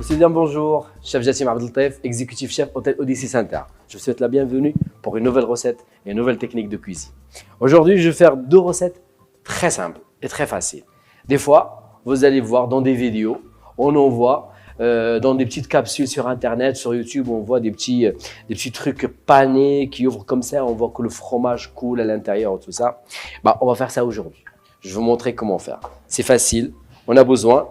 Monsieur bien bonjour, chef Jassim Abdeltaïf, exécutif chef Hôtel Odyssey Center. Je vous souhaite la bienvenue pour une nouvelle recette et une nouvelle technique de cuisine. Aujourd'hui, je vais faire deux recettes très simples et très faciles. Des fois, vous allez voir dans des vidéos, on en voit dans des petites capsules sur internet, sur YouTube, on voit des petits trucs panés qui ouvrent comme ça, on voit que le fromage coule à l'intérieur, tout ça. On va faire ça aujourd'hui. Je vais vous montrer comment faire. C'est facile, on a besoin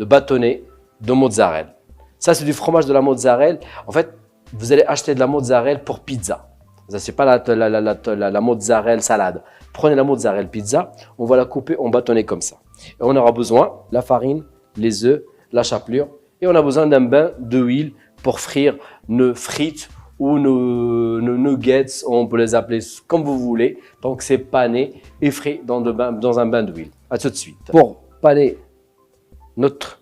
de bâtonnets de mozzarella. Ça, c'est du fromage de la mozzarella. En fait, vous allez acheter de la mozzarella pour pizza. Ça, c'est pas la mozzarella salade. Prenez la mozzarella pizza, on va la couper en bâtonnets comme ça. Et on aura besoin de la farine, les œufs, la chapelure. Et on a besoin d'un bain d'huile pour frire nos frites ou nos nuggets, on peut les appeler comme vous voulez. Donc, c'est pané et frit dans un bain d'huile. À tout de suite. Pour paner notre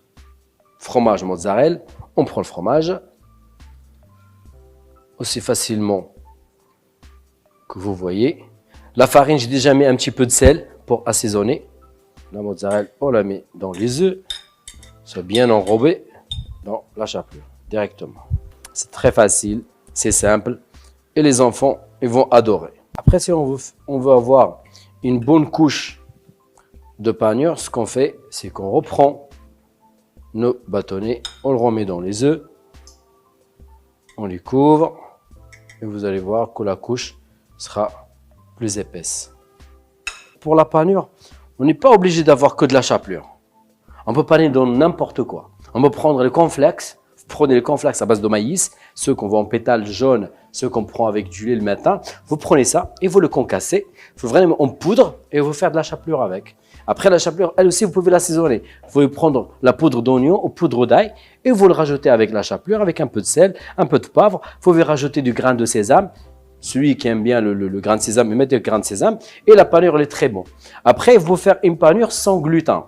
fromage mozzarella, on prend le fromage aussi facilement que vous voyez. La farine, j'ai déjà mis un petit peu de sel pour assaisonner. La mozzarella, on la met dans les œufs, soit bien enrobé dans la chapelure directement. C'est très facile, c'est simple et les enfants, ils vont adorer. Après, si on veut avoir une bonne couche de panure, ce qu'on fait, c'est qu'on reprend nos bâtonnets, on le remet dans les œufs, on les couvre et vous allez voir que la couche sera plus épaisse. Pour la panure, on n'est pas obligé d'avoir que de la chapelure. On peut paner dans n'importe quoi. On peut prendre les cornflakes, vous prenez les cornflakes à base de maïs, ceux qu'on voit en pétales jaunes, ceux qu'on prend avec du lait le matin. Vous prenez ça et vous le concassez, vous vraiment en poudre et vous faire de la chapelure avec. Après la chapelure, elle aussi, vous pouvez l'assaisonner. Vous pouvez prendre la poudre d'oignon ou poudre d'ail et vous le rajoutez avec la chapelure, avec un peu de sel, un peu de poivre. Vous pouvez rajouter du grain de sésame. Celui qui aime bien le grain de sésame, mettez le grain de sésame. Et la panure, elle est très bonne. Après, vous faire une panure sans gluten.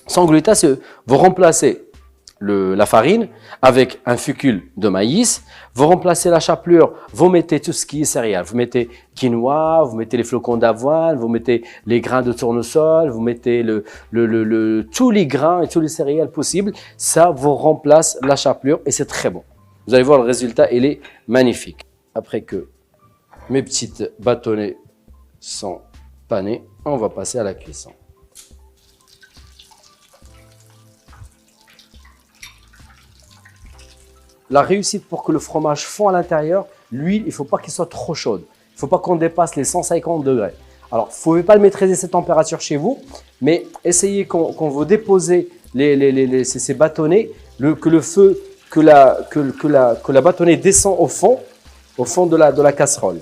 Sans gluten, c'est vous remplacez la farine avec un fécule de maïs, vous remplacez la chapelure, vous mettez tout ce qui est céréales, vous mettez quinoa, vous mettez les flocons d'avoine, vous mettez les grains de tournesol, vous mettez tous les grains et tous les céréales possibles, ça vous remplace la chapelure et c'est très bon. Vous allez voir le résultat, il est magnifique. Après que mes petites bâtonnets sont panés, on va passer à la cuisson. La réussite pour que le fromage fond à l'intérieur, l'huile, il ne faut pas qu'il soit trop chaude. Il ne faut pas qu'on dépasse les 150 degrés. Alors, vous ne pouvez pas le maîtriser cette température chez vous, mais essayez quand vous déposez ces bâtonnets, que la bâtonnée descend au fond de la casserole.